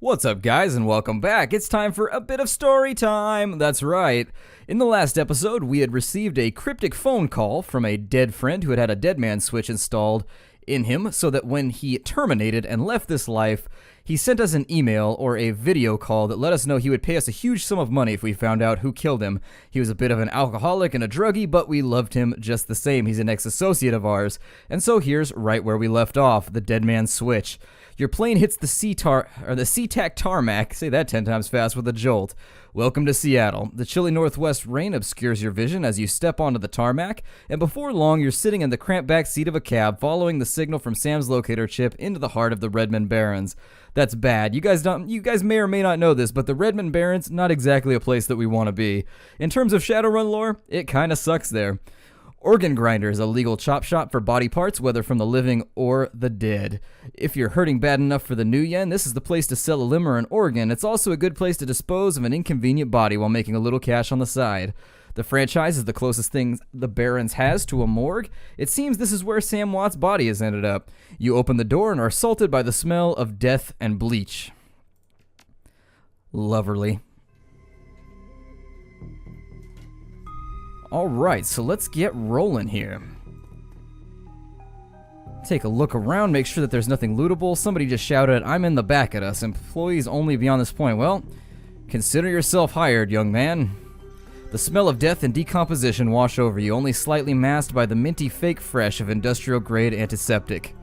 What's up, guys, and welcome back. It's time for a bit of story time. That's right. In the last episode, we had received a cryptic phone call from a dead friend who had a dead man switch installed in him so that when he terminated and left this life, he sent us an email or a video call that let us know he would pay us a huge sum of money if we found out who killed him. He was a bit of an alcoholic and a druggie, but we loved him just the same. He's an ex-associate of ours. And so here's right where we left off, the dead man switch. Your plane hits the SeaTac tarmac, say that 10 times fast, with a jolt. Welcome to Seattle. The chilly northwest rain obscures your vision as you step onto the tarmac, and before long you're sitting in the cramped back seat of a cab following the signal from Sam's locator chip into the heart of the Redmond Barrens. That's bad. You guys may or may not know this, but the Redmond Barrens, not exactly a place that we want to be. In terms of Shadowrun lore, it kinda sucks there. Organ Grinder is a legal chop shop for body parts, whether from the living or the dead. If you're hurting bad enough for the new yen, this is the place to sell a limb or an organ. It's also a good place to dispose of an inconvenient body while making a little cash on the side. The franchise is the closest thing the Barrens has to a morgue. It seems this is where Sam Watt's body has ended up. You open the door and are assaulted by the smell of death and bleach. Loverly. Alright, so let's get rolling here. Take a look around, make sure that there's nothing lootable. Somebody just shouted, "I'm in the back" at us. Employees only beyond this point. Well, consider yourself hired, young man. The smell of death and decomposition wash over you, only slightly masked by the minty fake fresh of industrial-grade antiseptic.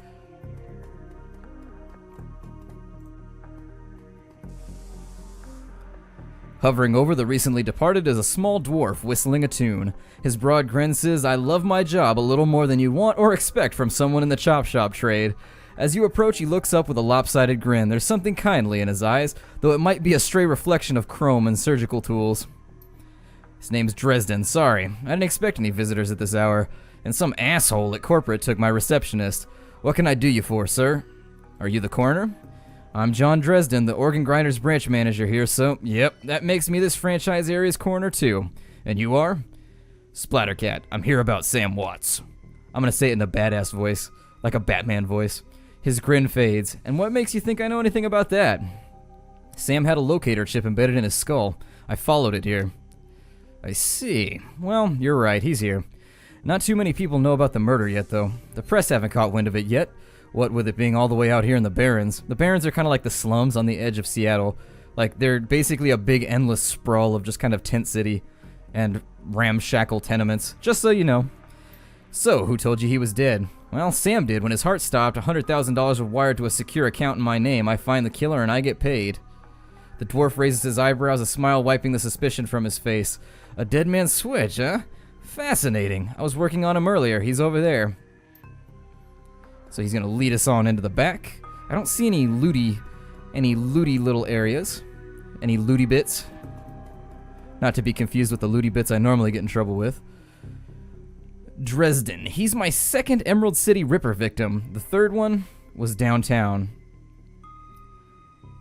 Hovering over the recently departed is a small dwarf whistling a tune. His broad grin says, "I love my job a little more than you want or expect from someone in the chop shop trade." As you approach, he looks up with a lopsided grin. There's something kindly in his eyes, though it might be a stray reflection of chrome and surgical tools. His name's Dresden. Sorry, I didn't expect any visitors at this hour, and some asshole at corporate took my receptionist. What can I do you for, sir? Are you the coroner? I'm John Dresden, the Organ Grinders branch manager here, so, yep, that makes me this franchise area's coroner too. And you are? Splattercat. I'm here about Sam Watts. I'm gonna say it in a badass voice, like a Batman voice. His grin fades. And what makes you think I know anything about that? Sam had a locator chip embedded in his skull. I followed it here. I see. Well, you're right, he's here. Not too many people know about the murder yet, though. The press haven't caught wind of it yet. What with it being all the way out here in the Barrens. The Barrens are kind of like the slums on the edge of Seattle. Like, they're basically a big endless sprawl of just kind of tent city and ramshackle tenements, just so you know. So, who told you he was dead? Well, Sam did. When his heart stopped, $100,000 was wired to a secure account in my name. I find the killer and I get paid. The dwarf raises his eyebrows, a smile wiping the suspicion from his face. A dead man's switch, huh? Fascinating. I was working on him earlier. He's over there. So he's gonna lead us on into the back. I don't see any looty little areas. Any looty bits. Not to be confused with the looty bits I normally get in trouble with. Dresden. He's my second Emerald City Ripper victim. The third one was downtown.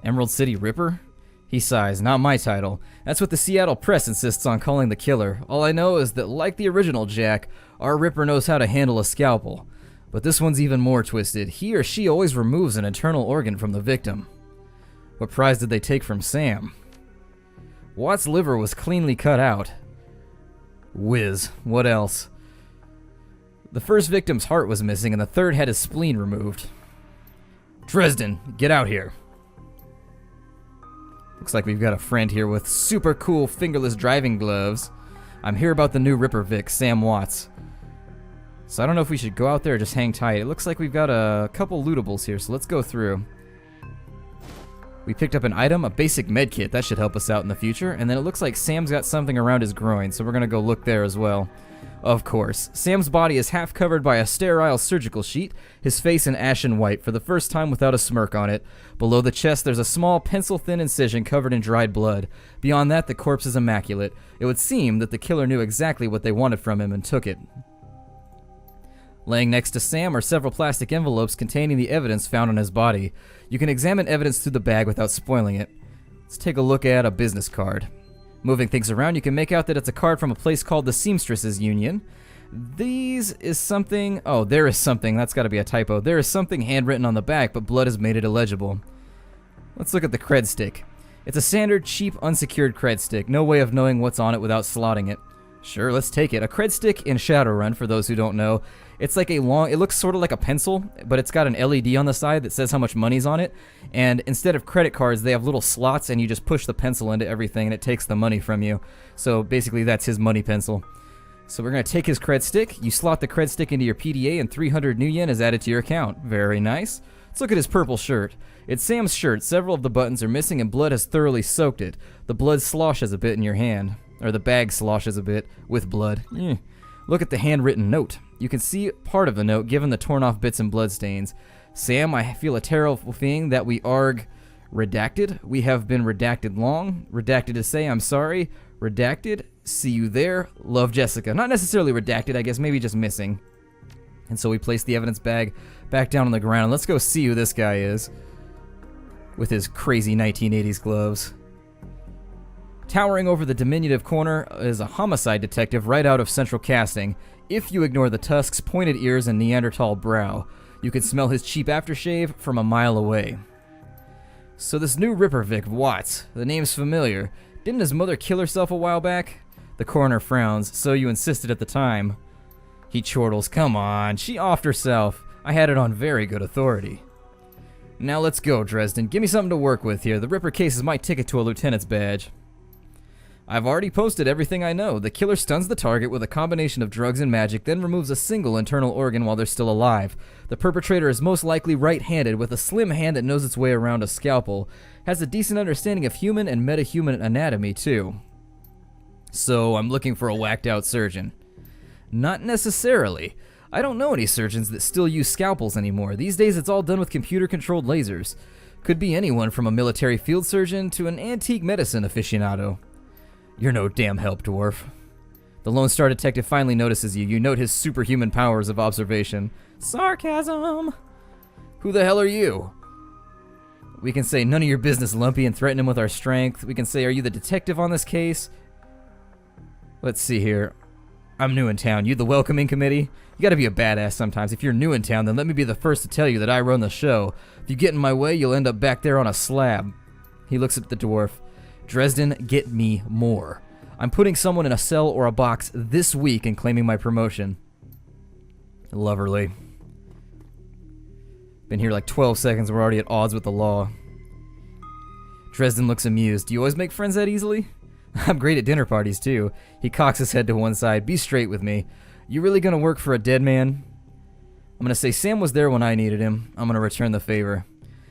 Emerald City Ripper? He sighs. Not my title. That's what the Seattle press insists on calling the killer. All I know is that, like the original Jack, our Ripper knows how to handle a scalpel. But this one's even more twisted. He or she always removes an internal organ from the victim. What prize did they take from Sam? Watt's liver was cleanly cut out. Whiz. What else? The first victim's heart was missing, and the third had his spleen removed. Dresden, get out here. Looks like we've got a friend here with super cool fingerless driving gloves. I'm here about the new Ripper Vic, Sam Watts. So I don't know if we should go out there or just hang tight. It looks like we've got a couple lootables here, so let's go through. We picked up an item, a basic med kit. That should help us out in the future. And then it looks like Sam's got something around his groin, so we're going to go look there as well. Of course. Sam's body is half covered by a sterile surgical sheet, his face an ashen white, for the first time without a smirk on it. Below the chest, there's a small, pencil-thin incision covered in dried blood. Beyond that, the corpse is immaculate. It would seem that the killer knew exactly what they wanted from him and took it. Laying next to Sam are several plastic envelopes containing the evidence found on his body. You can examine evidence through the bag without spoiling it. Let's take a look at a business card. Moving things around, you can make out that it's a card from a place called the Seamstresses Union. These is something... Oh, there is something. That's got to be a typo. There is something handwritten on the back, but blood has made it illegible. Let's look at the cred stick. It's a standard, cheap, unsecured cred stick. No way of knowing what's on it without slotting it. Sure, let's take it. A cred stick in Shadowrun, for those who don't know, it's like it looks sort of like a pencil, but it's got an LED on the side that says how much money's on it, and instead of credit cards, they have little slots, and you just push the pencil into everything, and it takes the money from you. So basically, that's his money pencil. So we're going to take his cred stick, you slot the cred stick into your PDA, and 300 new yen is added to your account. Very nice. Let's look at his purple shirt. It's Sam's shirt. Several of the buttons are missing, and blood has thoroughly soaked it. The blood sloshes a bit in your hand. Or the bag sloshes a bit with blood. Look at the handwritten note. You can see part of the note given the torn off bits and blood stains. Sam, I feel a terrible thing that we arg redacted. We have been redacted long. Redacted to say I'm sorry. Redacted. See you there. Love, Jessica. Not necessarily redacted, I guess, maybe just missing. And so we place the evidence bag back down on the ground. Let's go see who this guy is. With his crazy 1980s gloves. Towering over the diminutive corner is a homicide detective right out of central casting. If you ignore the tusks, pointed ears, and Neanderthal brow, you can smell his cheap aftershave from a mile away. So this new Ripper Vic Watts, the name's familiar. Didn't his mother kill herself a while back? The coroner frowns, so you insisted at the time. He chortles, come on, she offed herself. I had it on very good authority. Now let's go, Dresden. Give me something to work with here. The Ripper case is my ticket to a lieutenant's badge. I've already posted everything I know. The killer stuns the target with a combination of drugs and magic, then removes a single internal organ while they're still alive. The perpetrator is most likely right-handed, with a slim hand that knows its way around a scalpel. Has a decent understanding of human and metahuman anatomy, too. So, I'm looking for a whacked-out surgeon. Not necessarily. I don't know any surgeons that still use scalpels anymore. These days it's all done with computer-controlled lasers. Could be anyone from a military field surgeon to an antique medicine aficionado. You're no damn help, dwarf. The Lone Star Detective finally notices you. You note his superhuman powers of observation. Sarcasm! Who the hell are you? We can say, none of your business, Lumpy, and threaten him with our strength. We can say, are you the detective on this case? Let's see here. I'm new in town. You the welcoming committee? You gotta be a badass sometimes. If you're new in town, then let me be the first to tell you that I run the show. If you get in my way, you'll end up back there on a slab. He looks at the dwarf. Dresden, get me more. I'm putting someone in a cell or a box this week and claiming my promotion. Loverly. Been here like 12 seconds, we're already at odds with the law. Dresden looks amused. Do you always make friends that easily? I'm great at dinner parties, too. He cocks his head to one side. Be straight with me. You really gonna work for a dead man? I'm gonna say Sam was there when I needed him. I'm gonna return the favor.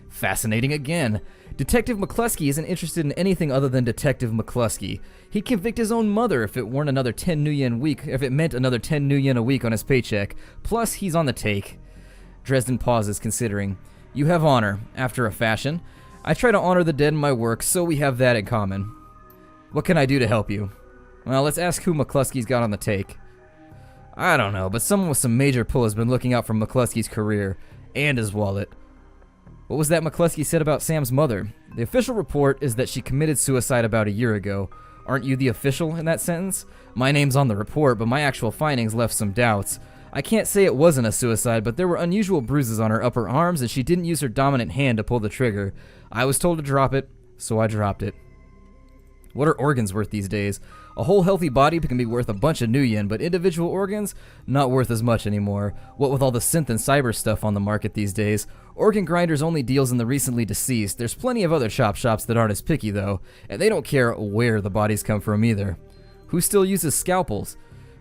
Fascinating again. Detective McCluskey isn't interested in anything other than Detective McCluskey. He'd convict his own mother if it weren't another 10 new yen a week, if it meant another 10 new yen a week on his paycheck. Plus, he's on the take. Dresden pauses, considering. You have honor, after a fashion. I try to honor the dead in my work, so we have that in common. What can I do to help you? Well, let's ask who McCluskey's got on the take. I don't know, but someone with some major pull has been looking out for McCluskey's career, and his wallet. What was that McCluskey said about Sam's mother? The official report is that she committed suicide about a year ago. Aren't you the official in that sentence? My name's on the report, but my actual findings left some doubts. I can't say it wasn't a suicide, but there were unusual bruises on her upper arms, and she didn't use her dominant hand to pull the trigger. I was told to drop it, so I dropped it. What are organs worth these days? A whole healthy body can be worth a bunch of new yen, but individual organs, not worth as much anymore. What with all the synth and cyber stuff on the market these days, Organ Grinders only deals in the recently deceased. There's plenty of other chop shops that aren't as picky though, and they don't care where the bodies come from either. Who still uses scalpels?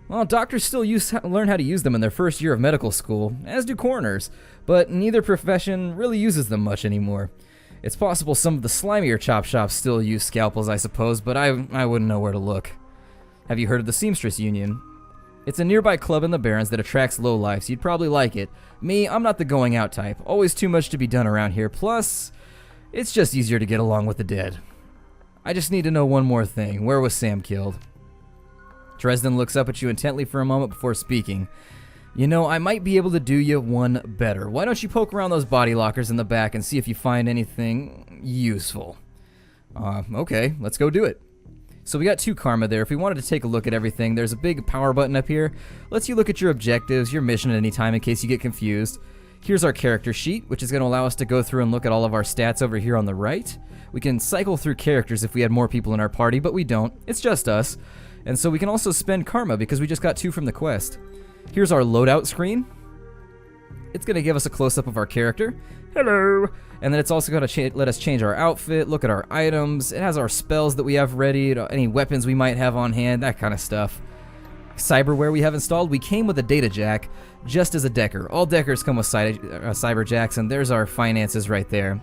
Well, doctors still learn how to use them in their first year of medical school, as do coroners, but neither profession really uses them much anymore. It's possible some of the slimier chop shops still use scalpels, I suppose, but I wouldn't know where to look. Have you heard of the Seamstress Union? It's a nearby club in the Barrens that attracts lowlifes. You'd probably like it. Me, I'm not the going out type. Always too much to be done around here. Plus, it's just easier to get along with the dead. I just need to know one more thing. Where was Sam killed? Dresden looks up at you intently for a moment before speaking. You know, I might be able to do you one better. Why don't you poke around those body lockers in the back and see if you find anything useful? Okay, let's go do it. So we got 2 karma there. If we wanted to take a look at everything, there's a big power button up here. Lets you look at your objectives, your mission at any time in case you get confused. Here's our character sheet, which is going to allow us to go through and look at all of our stats over here on the right. We can cycle through characters if we had more people in our party, but we don't. It's just us. And so we can also spend karma because we just got 2 from the quest. Here's our loadout screen. It's going to give us a close-up of our character. Hello! And then it's also going to let us change our outfit, look at our items. It has our spells that we have ready, any weapons we might have on hand, that kind of stuff. Cyberware we have installed. We came with a data jack just as a decker. All deckers come with cyber jacks, and there's our finances right there.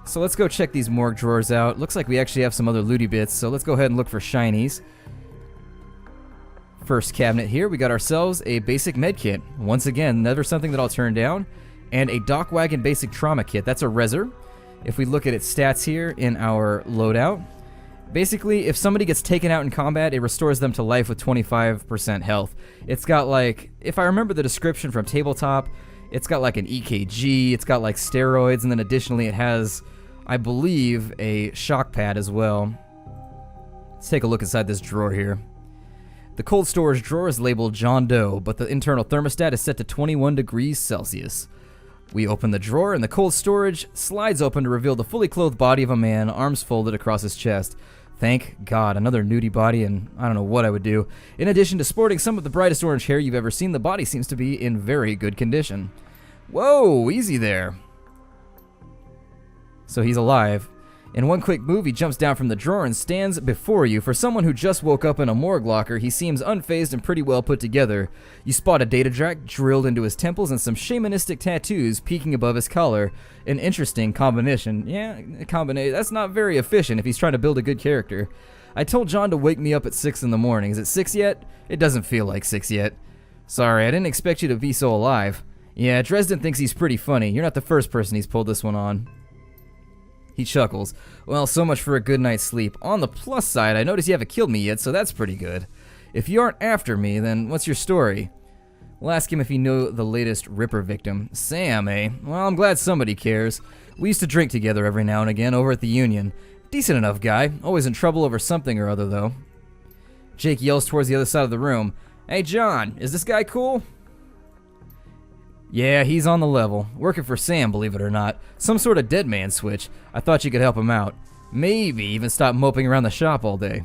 So let's go check these morgue drawers out. Looks like we actually have some other looty bits, so let's go ahead and look for shinies. First cabinet here, we got ourselves a basic med kit. Once again, never something that I'll turn down. And a dock wagon basic trauma kit. That's a reser. If we look at its stats here in our loadout, basically, if somebody gets taken out in combat, it restores them to life with 25% health. It's got like, if I remember the description from Tabletop, it's got like an EKG, it's got like steroids, and then additionally it has, I believe, a shock pad as well. Let's take a look inside this drawer here. The cold storage drawer is labeled John Doe, but the internal thermostat is set to 21 degrees Celsius. We open the drawer, and the cold storage slides open to reveal the fully clothed body of a man, arms folded across his chest. Thank God, another nudie body, and I don't know what I would do. In addition to sporting some of the brightest orange hair you've ever seen, the body seems to be in very good condition. Whoa, easy there. So he's alive. In one quick move, he jumps down from the drawer and stands before you. For someone who just woke up in a morgue locker, he seems unfazed and pretty well put together. You spot a data jack drilled into his temples and some shamanistic tattoos peeking above his collar. An interesting combination. Yeah, that's not very efficient if he's trying to build a good character. I told John to wake me up at 6 in the morning. Is it 6 yet? It doesn't feel like 6 yet. Sorry, I didn't expect you to be so alive. Yeah, Dresden thinks he's pretty funny. You're not the first person he's pulled this one on. He chuckles. Well, so much for a good night's sleep. On the plus side, I notice you haven't killed me yet, so that's pretty good. If you aren't after me, then what's your story? We'll ask him if he knew the latest Ripper victim. Sam, eh? Well, I'm glad somebody cares. We used to drink together every now and again over at the Union. Decent enough guy. Always in trouble over something or other, though. Jake yells towards the other side of the room. Hey, John, is this guy cool? Yeah, he's on the level. Working for Sam, believe it or not. Some sort of dead man switch. I thought you could help him out. Maybe even stop moping around the shop all day.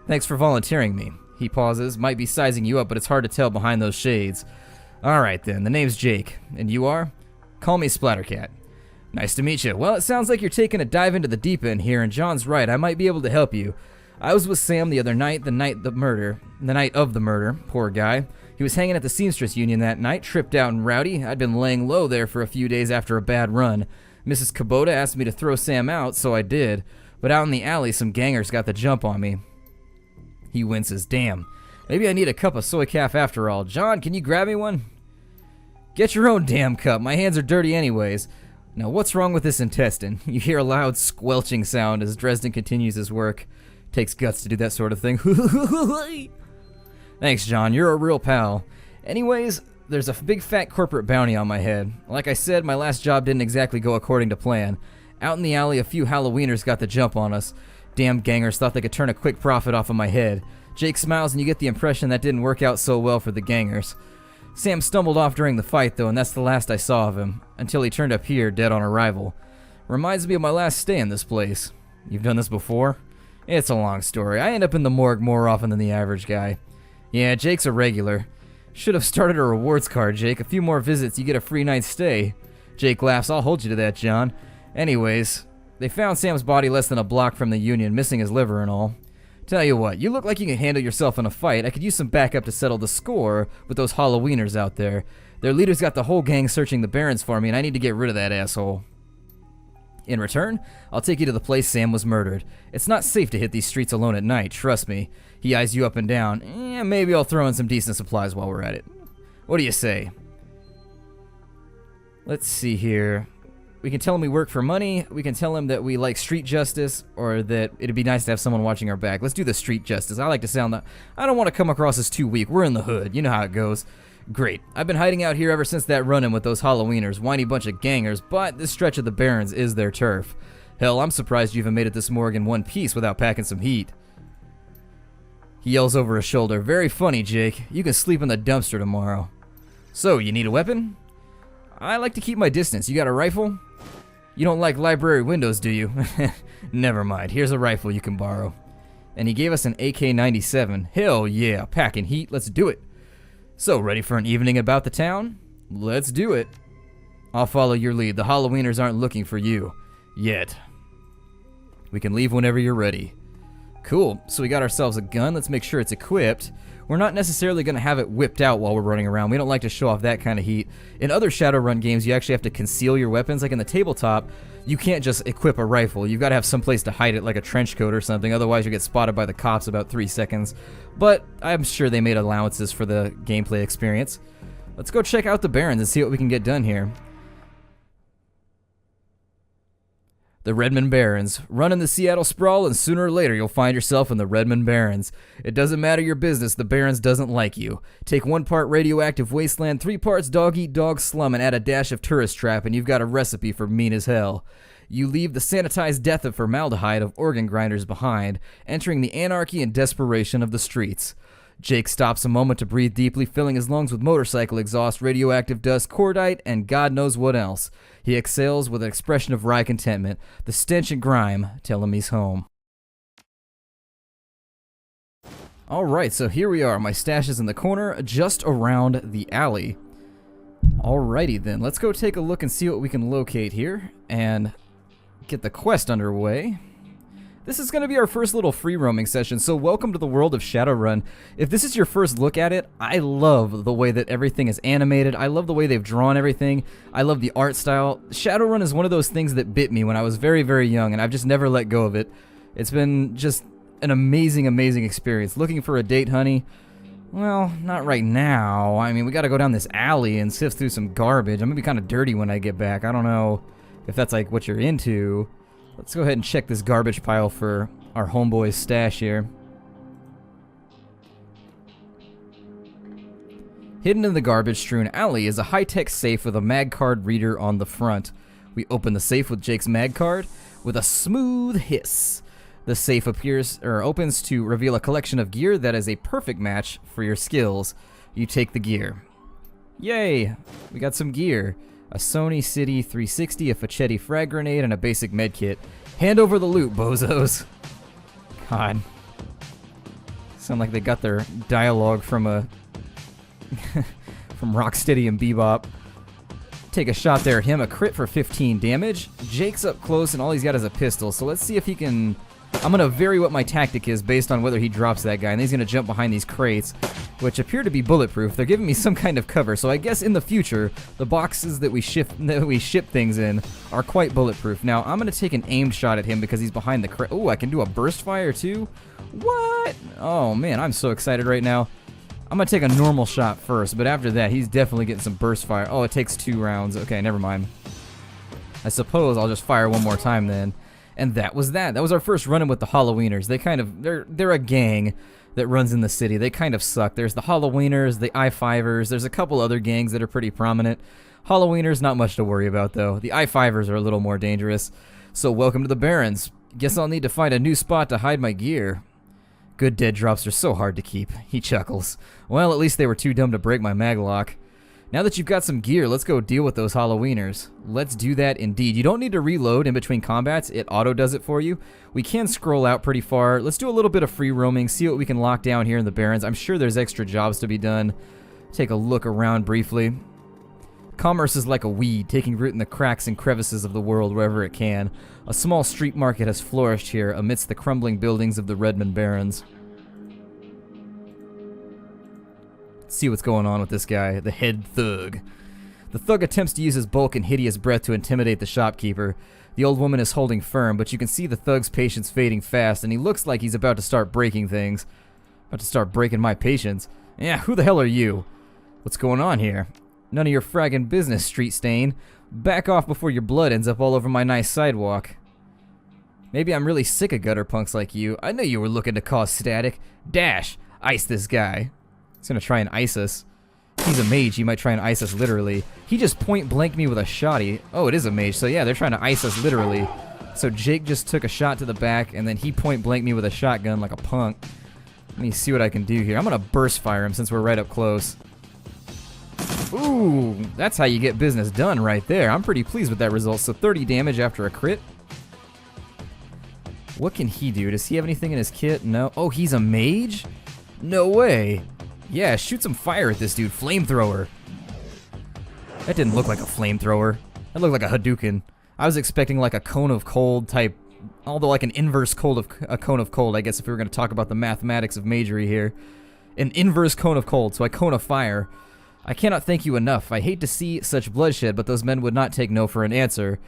Thanks for volunteering me. He pauses. Might be sizing you up, but it's hard to tell behind those shades. Alright then, the name's Jake. And you are? Call me Splattercat. Nice to meet you. Well, it sounds like you're taking a dive into the deep end here, and John's right. I might be able to help you. I was with Sam the other night, the night of the murder. Poor guy. He was hanging at the Seamstress Union that night, tripped out and rowdy. I'd been laying low there for a few days after a bad run. Mrs. Kubota asked me to throw Sam out, so I did. But out in the alley, some gangers got the jump on me. He winces. Damn. Maybe I need a cup of soy calf after all. John, can you grab me one? Get your own damn cup. My hands are dirty anyways. Now, what's wrong with this intestine? You hear a loud squelching sound as Dresden continues his work. Takes guts to do that sort of thing. Thanks, John. You're a real pal. Anyways, there's a big fat corporate bounty on my head. Like I said, my last job didn't exactly go according to plan. Out in the alley, a few Halloweeners got the jump on us. Damn gangers thought they could turn a quick profit off of my head. Jake smiles and you get the impression that didn't work out so well for the gangers. Sam stumbled off during the fight though, and that's the last I saw of him. Until he turned up here, dead on arrival. Reminds me of my last stay in this place. You've done this before? It's a long story. I end up in the morgue more often than the average guy. Yeah, Jake's a regular. Should have started a rewards card, Jake. A few more visits, you get a free night's stay. Jake laughs. I'll hold you to that, John. Anyways, they found Sam's body less than a block from the Union, missing his liver and all. Tell you what, you look like you can handle yourself in a fight. I could use some backup to settle the score with those Halloweeners out there. Their leader's got the whole gang searching the barrens for me, and I need to get rid of that asshole. In return, I'll take you to the place Sam was murdered. It's not safe to hit these streets alone at night, trust me. He eyes you up and down. Maybe I'll throw in some decent supplies while we're at it. What do you say? Let's see here. We can tell him we work for money, we can tell him that we like street justice, or that it'd be nice to have someone watching our back. Let's do the street justice. I like to sound that. I don't want to come across as too weak. We're in the hood. You know how it goes. Great. I've been hiding out here ever since that run-in with those Halloweeners, whiny bunch of gangers, but this stretch of the Barrens is their turf. Hell, I'm surprised you even made it this morgue in one piece without packing some heat. He yells over his shoulder. Very funny, Jake. You can sleep in the dumpster tomorrow. So, you need a weapon? I like to keep my distance. You got a rifle? You don't like library windows, do you? Never mind. Here's a rifle you can borrow. And he gave us an AK-97. Hell yeah, packing heat. Let's do it. So, ready for an evening about the town? Let's do it. I'll follow your lead. The Halloweeners aren't looking for you. Yet. We can leave whenever you're ready. Cool. So we got ourselves a gun. Let's make sure it's equipped. We're not necessarily going to have it whipped out while we're running around. We don't like to show off that kind of heat. In other Shadowrun games, you actually have to conceal your weapons. Like in the tabletop, you can't just equip a rifle. You've got to have some place to hide it, like a trench coat or something. Otherwise, you get spotted by the cops about 3 seconds. But I'm sure they made allowances for the gameplay experience. Let's go check out the Barrens and see what we can get done here. The Redmond Barrens. Run in the Seattle Sprawl, and sooner or later you'll find yourself in the Redmond Barrens. It doesn't matter your business, the Barrens doesn't like you. Take 1 part radioactive wasteland, 3 parts dog-eat-dog slum, and add a dash of tourist trap, and you've got a recipe for mean as hell. You leave the sanitized death of formaldehyde of organ grinders behind, entering the anarchy and desperation of the streets. Jake stops a moment to breathe deeply, filling his lungs with motorcycle exhaust, radioactive dust, cordite, and God knows what else. He exhales with an expression of wry contentment. The stench and grime tell him he's home. Alright, so here we are. My stash is in the corner, just around the alley. Alrighty then, let's go take a look and see what we can locate here, and get the quest underway. This is going to be our first little free roaming session, so welcome to the world of Shadowrun. If this is your first look at it, I love the way that everything is animated. I love the way they've drawn everything. I love the art style. Shadowrun is one of those things that bit me when I was very, very young, and I've just never let go of it. It's been just an amazing, amazing experience. Looking for a date, honey? Well, not right now. I mean, we got to go down this alley and sift through some garbage. I'm going to be kind of dirty when I get back. I don't know if that's like what you're into. Let's go ahead and check this garbage pile for our homeboy's stash here. Hidden in the garbage-strewn alley is a high-tech safe with a mag card reader on the front. We open the safe with Jake's mag card with a smooth hiss. The safe opens to reveal a collection of gear that is a perfect match for your skills. You take the gear. Yay! We got some gear. A Sony City 360, a Facchetti frag grenade, and a basic medkit. Hand over the loot, bozos. God. Sound like they got their dialogue from from Rocksteady and Bebop. Take a shot there at him, a crit for 15 damage. Jake's up close and all he's got is a pistol, so let's see if he can... I'm going to vary what my tactic is based on whether he drops that guy, and he's going to jump behind these crates, which appear to be bulletproof. They're giving me some kind of cover, so I guess in the future, the boxes that we ship things in are quite bulletproof. Now, I'm going to take an aimed shot at him because he's behind the crate. Oh, I can do a burst fire too? What? Oh man, I'm so excited right now. I'm going to take a normal shot first, but after that, he's definitely getting some burst fire. Oh, it takes 2 rounds. Okay, never mind. I suppose I'll just fire one more time then. And that was that. That was our first run-in with the Halloweeners. They're a gang that runs in the city. They kind of suck. There's the Halloweeners, the I-5ers. There's a couple other gangs that are pretty prominent. Halloweeners, not much to worry about, though. The I-5ers are a little more dangerous. So welcome to the Barrens. Guess I'll need to find a new spot to hide my gear. Good dead drops are so hard to keep. He chuckles. Well, at least they were too dumb to break my maglock. Now that you've got some gear, let's go deal with those Halloweeners. Let's do that indeed. You don't need to reload in between combats. It auto does it for you. We can scroll out pretty far. Let's do a little bit of free roaming, see what we can lock down here in the Barrens. I'm sure there's extra jobs to be done. Take a look around briefly. Commerce is like a weed, taking root in the cracks and crevices of the world wherever it can. A small street market has flourished here amidst the crumbling buildings of the Redmond Barrens. See what's going on with this guy, the head thug. The thug attempts to use his bulk and hideous breath to intimidate the shopkeeper. The old woman is holding firm, but you can see the thug's patience fading fast, and he looks like he's about to start breaking things. About to start breaking my patience. Yeah, who the hell are you? What's going on here? None of your fragging business, street stain. Back off before your blood ends up all over my nice sidewalk. Maybe I'm really sick of gutter punks like you. I knew you were looking to cause static. Dash! Ice this guy. He's gonna try and ice us. He's a mage, he might try and ice us literally. He just point blanked me with a shotty. Oh, it is a mage, so yeah, they're trying to ice us literally. So Jake just took a shot to the back, and then he point blanked me with a shotgun like a punk. Let me see what I can do here. I'm gonna burst fire him since we're right up close. Ooh, that's how you get business done right there. I'm pretty pleased with that result. So 30 damage after a crit. What can he do? Does he have anything in his kit? No. Oh, he's a mage? No way. Yeah, shoot some fire at this dude. Flamethrower. That didn't look like a flamethrower. That looked like a Hadouken. I was expecting like a cone of cold type, although like an inverse cone of cold, I guess, if we were going to talk about the mathematics of magery here. An inverse cone of cold, so a cone of fire. I cannot thank you enough. I hate to see such bloodshed, but those men would not take no for an answer.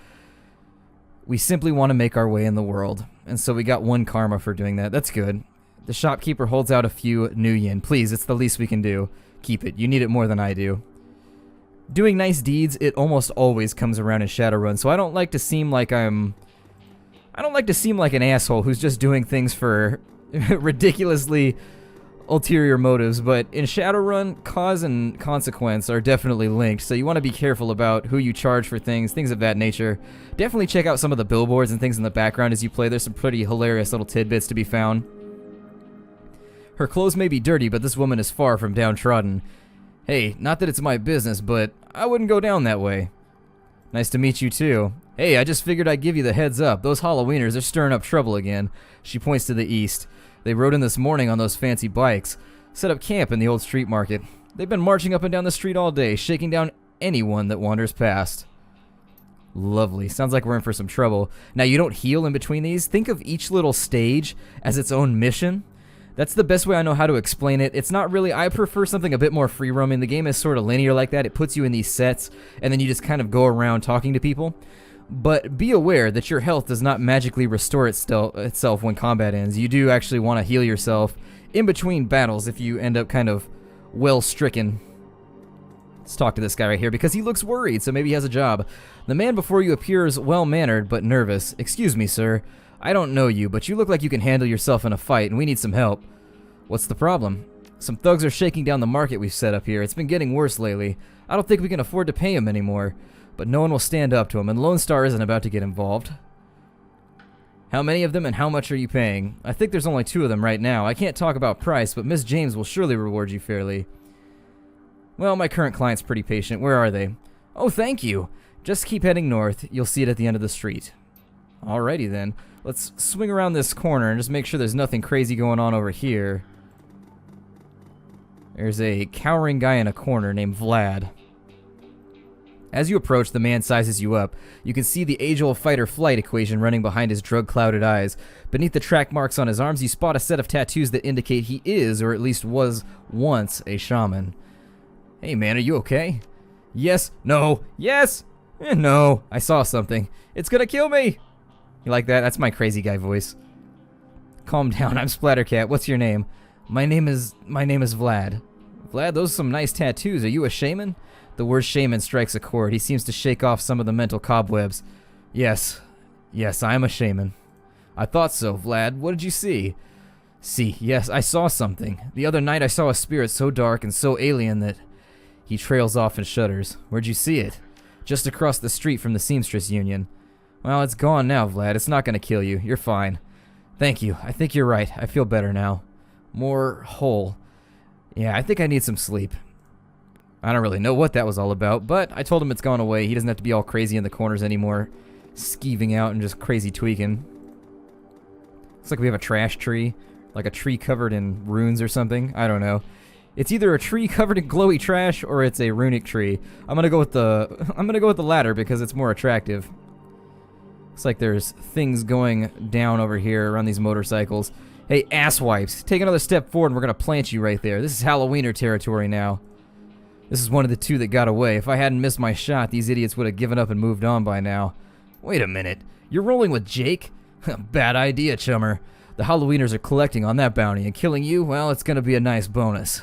We simply want to make our way in the world. And so we got 1 karma for doing that. That's good. The shopkeeper holds out a few new yen. Please, it's the least we can do. Keep it. You need it more than I do. Doing nice deeds, it almost always comes around in Shadowrun, so I don't like to seem like an asshole who's just doing things for ridiculously ulterior motives, but in Shadowrun, cause and consequence are definitely linked, so you want to be careful about who you charge for things of that nature. Definitely check out some of the billboards and things in the background as you play. There's some pretty hilarious little tidbits to be found. Her clothes may be dirty, but this woman is far from downtrodden. Hey, not that it's my business, but I wouldn't go down that way. Nice to meet you too. Hey, I just figured I'd give you the heads up. Those Halloweeners are stirring up trouble again. She points to the east. They rode in this morning on those fancy bikes. Set up camp in the old street market. They've been marching up and down the street all day, shaking down anyone that wanders past. Lovely. Sounds like we're in for some trouble. Now, you don't heal in between these. Think of each little stage as its own mission. That's the best way I know how to explain it. It's not really, I prefer something a bit more free roaming. The game is sort of linear like that. It puts you in these sets, and then you just kind of go around talking to people. But be aware that your health does not magically restore itself when combat ends. You do actually want to heal yourself in between battles if you end up kind of well-stricken. Let's talk to this guy right here because he looks worried, so maybe he has a job. The man before you appears well-mannered but nervous. Excuse me, sir. I don't know you, but you look like you can handle yourself in a fight, and we need some help. What's the problem? Some thugs are shaking down the market we've set up here. It's been getting worse lately. I don't think we can afford to pay him anymore. But no one will stand up to him, and Lone Star isn't about to get involved. How many of them and how much are you paying? I think there's only 2 of them right now. I can't talk about price, but Miss James will surely reward you fairly. Well, my current client's pretty patient. Where are they? Oh, thank you. Just keep heading north. You'll see it at the end of the street. Alrighty then. Let's swing around this corner and just make sure there's nothing crazy going on over here. There's a cowering guy in a corner named Vlad. As you approach, the man sizes you up. You can see the age-old fight-or-flight equation running behind his drug-clouded eyes. Beneath the track marks on his arms, you spot a set of tattoos that indicate he is, or at least was, once a shaman. Hey man, are you okay? Yes. No. Yes. No. I saw something. It's gonna kill me. You like that? That's my crazy guy voice. Calm down. I'm Splattercat. What's your name? My name is Vlad. Vlad, those are some nice tattoos. Are you a shaman? The word shaman strikes a chord. He seems to shake off some of the mental cobwebs. Yes, I am a shaman. I thought so, Vlad. What did you see? Yes, I saw something. The other night I saw a spirit so dark and so alien that... He trails off and shudders. Where'd you see it? Just across the street from the Seamstress Union. Well, it's gone now, Vlad. It's not gonna kill you. You're fine. Thank you. I think you're right. I feel better now. More whole. Yeah, I think I need some sleep. I don't really know what that was all about, but I told him it's gone away. He doesn't have to be all crazy in the corners anymore, skeeving out and just crazy tweaking. Looks like we have a trash tree, like a tree covered in runes or something. I don't know. It's either a tree covered in glowy trash or it's a runic tree. I'm gonna go with the latter because it's more attractive. Looks like there's things going down over here around these motorcycles. Hey, asswipes, take another step forward and we're gonna plant you right there. This is Halloweener territory now. This is one of the 2 that got away. If I hadn't missed my shot, these idiots would have given up and moved on by now. Wait a minute. You're rolling with Jake? Bad idea, chummer. The Halloweeners are collecting on that bounty, and killing you, well, it's gonna be a nice bonus.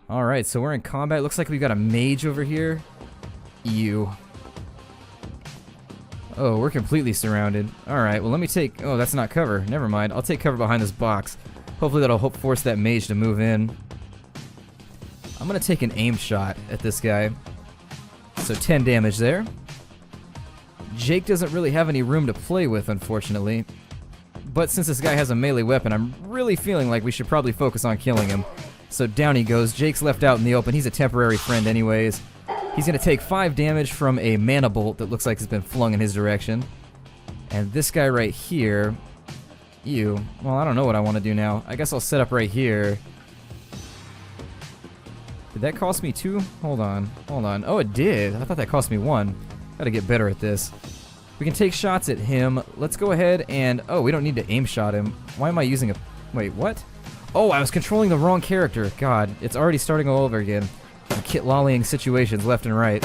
Alright, so we're in combat. Looks like we've got a mage over here. Ew. Oh, we're completely surrounded. Alright, well let me take... Oh, that's not cover. Never mind. I'll take cover behind this box. Hopefully that'll force that mage to move in. I'm gonna take an aim shot at this guy. So 10 damage there. Jake doesn't really have any room to play with, unfortunately. But since this guy has a melee weapon, I'm really feeling like we should probably focus on killing him. So down he goes. Jake's left out in the open. He's a temporary friend anyways. He's going to take 5 damage from a mana bolt that looks like it's been flung in his direction. And this guy right here... Well, I don't know what I want to do now. I guess I'll set up right here. Did that cost me 2? Hold on. Oh, it did. I thought that cost me 1. Gotta get better at this. We can take shots at him. Let's go ahead and... Oh, we don't need to aim shot him. Why am I using a... Wait, what? Oh, I was controlling the wrong character. God, it's already starting all over again. I'm kit-lollying situations left and right.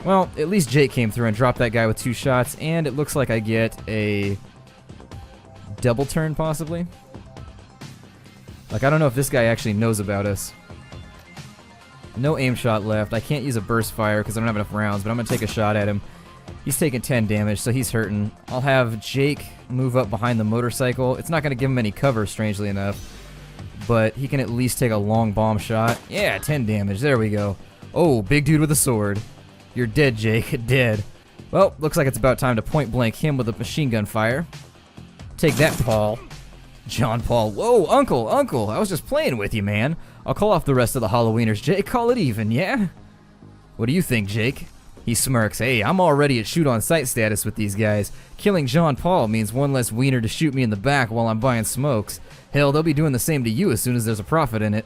Well, at least Jake came through and dropped that guy with 2 shots, and it looks like I get a... double turn, possibly? Like, I don't know if this guy actually knows about us. No aim shot left. I can't use a burst fire because I don't have enough rounds, but I'm going to take a shot at him. He's taking 10 damage, so he's hurting. I'll have Jake move up behind the motorcycle. It's not going to give him any cover, strangely enough, but he can at least take a long bomb shot. Yeah, 10 damage. There we go. Oh, big dude with a sword. You're dead, Jake. Dead. Well, looks like it's about time to point blank him with a machine gun fire. Take that, Paul. John Paul. Whoa, Uncle. I was just playing with you, man. I'll call off the rest of the Halloweeners, Jake. Call it even, yeah? What do you think, Jake? He smirks. Hey, I'm already at shoot-on-sight status with these guys. Killing John Paul means one less wiener to shoot me in the back while I'm buying smokes. Hell, they'll be doing the same to you as soon as there's a profit in it.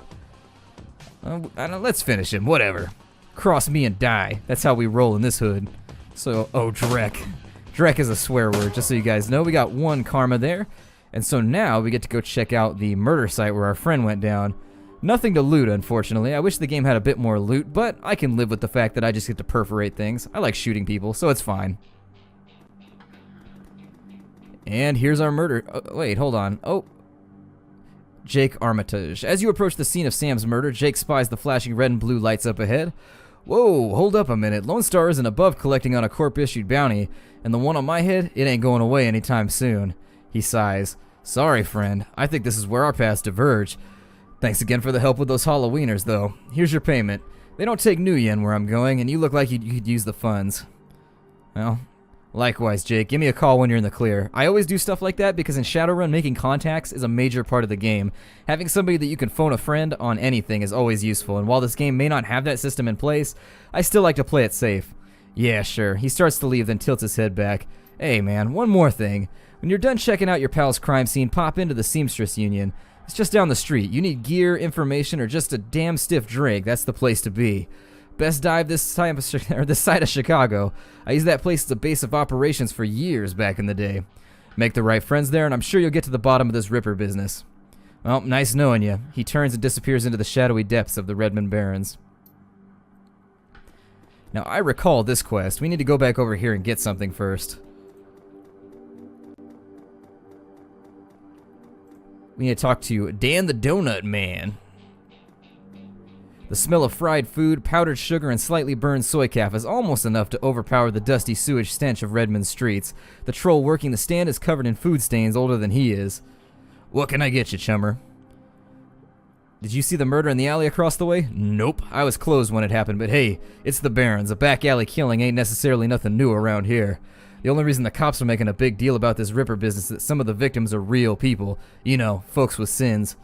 Let's finish him, whatever. Cross me and die. That's how we roll in this hood. So, oh, Drek. Drek is a swear word, just so you guys know. We got 1 karma there. And so now we get to go check out the murder site where our friend went down. Nothing to loot, unfortunately. I wish the game had a bit more loot, but I can live with the fact that I just get to perforate things. I like shooting people, so it's fine. And here's our murder. Oh, wait, hold on. Oh. Jake Armitage. As you approach the scene of Sam's murder, Jake spies the flashing red and blue lights up ahead. Whoa, hold up a minute. Lone Star isn't above collecting on a corp-issued bounty, and the one on my head, it ain't going away anytime soon. He sighs. Sorry, friend. I think this is where our paths diverge. Thanks again for the help with those Halloweeners, though. Here's your payment. They don't take new yen where I'm going, and you look like you could use the funds. Well, likewise, Jake. Give me a call when you're in the clear. I always do stuff like that because in Shadowrun, making contacts is a major part of the game. Having somebody that you can phone a friend on anything is always useful, and while this game may not have that system in place, I still like to play it safe. Yeah, sure. He starts to leave, then tilts his head back. Hey, man, one more thing. When you're done checking out your pal's crime scene, pop into the Seamstress Union. It's just down the street. You need gear, information, or just a damn stiff drink. That's the place to be. Best dive this side of Chicago. I used that place as a base of operations for years back in the day. Make the right friends there, and I'm sure you'll get to the bottom of this Ripper business. Well, nice knowing you. He turns and disappears into the shadowy depths of the Redmond Barrens. Now, I recall this quest. We need to go back over here and get something first. We need to talk to Dan the Donut Man. The smell of fried food, powdered sugar, and slightly burned soy calf is almost enough to overpower the dusty sewage stench of Redmond streets. The troll working the stand is covered in food stains older than he is. What can I get you, chummer? Did you see the murder in the alley across the way? Nope. I was closed when it happened, but hey, it's the Barrens. A back alley killing ain't necessarily nothing new around here. The only reason the cops are making a big deal about this Ripper business is that some of the victims are real people. You know, folks with sins.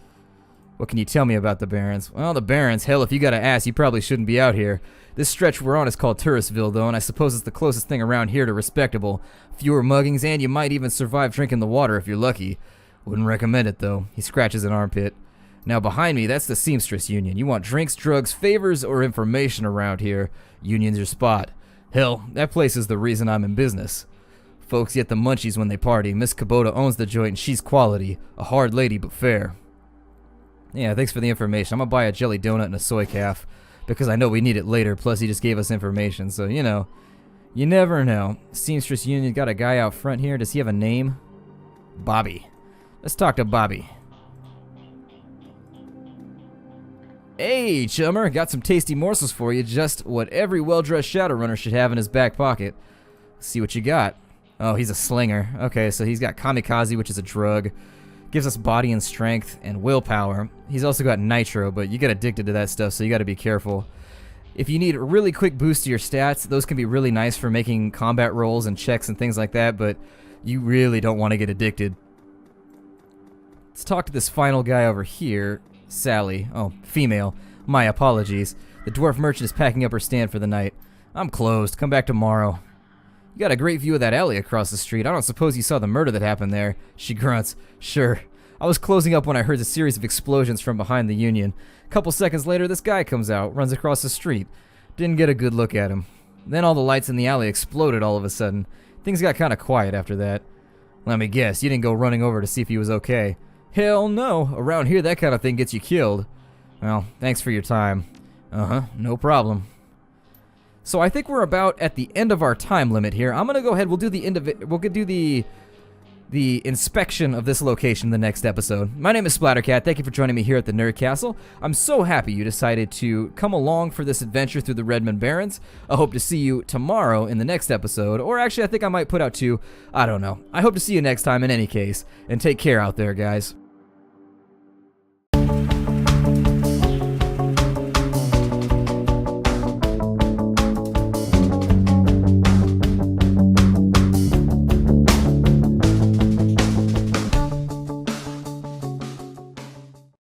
What can you tell me about the Barrens? Well, the Barrens, hell, if you gotta ask, you probably shouldn't be out here. This stretch we're on is called Touristville, though, and I suppose it's the closest thing around here to respectable. Fewer muggings, and you might even survive drinking the water if you're lucky. Wouldn't recommend it, though. He scratches an armpit. Now, behind me, that's the Seamstress Union. You want drinks, drugs, favors, or information around here, Union's your spot. Hell, that place is the reason I'm in business. Folks get the munchies when they party. Miss Kubota owns the joint, and she's quality. A hard lady, but fair. Yeah, thanks for the information. I'm gonna buy a jelly donut and a soy calf, because I know we need it later, plus he just gave us information, so, you know. You never know. Seamstress Union got a guy out front here. Does he have a name? Bobby. Let's talk to Bobby. Hey, chummer, got some tasty morsels for you, just what every well-dressed Shadowrunner should have in his back pocket. Let's see what you got. Oh, he's a slinger. Okay, so he's got kamikaze, which is a drug. Gives us body and strength and willpower. He's also got nitro, but you get addicted to that stuff, so you gotta be careful. If you need a really quick boost to your stats, those can be really nice for making combat rolls and checks and things like that, but you really don't want to get addicted. Let's talk to this final guy over here. Sally. Oh, female. My apologies. The dwarf merchant is packing up her stand for the night. I'm closed. Come back tomorrow. You got a great view of that alley across the street. I don't suppose you saw the murder that happened there. She grunts. Sure. I was closing up when I heard a series of explosions from behind the Union. A couple seconds later, this guy comes out, runs across the street. Didn't get a good look at him. Then all the lights in the alley exploded all of a sudden. Things got kind of quiet after that. Let me guess, you didn't go running over to see if he was okay. Hell no. Around here, that kind of thing gets you killed. Well, thanks for your time. No problem. So I think we're about at the end of our time limit here. I'm gonna go ahead. We'll do the inspection of this location in the next episode. My name is Splattercat. Thank you for joining me here at the Nerd Castle. I'm so happy you decided to come along for this adventure through the Redmond Barrens. I hope to see you tomorrow in the next episode, or actually I think I might put out two. I don't know. I hope to see you next time in any case, and take care out there, guys.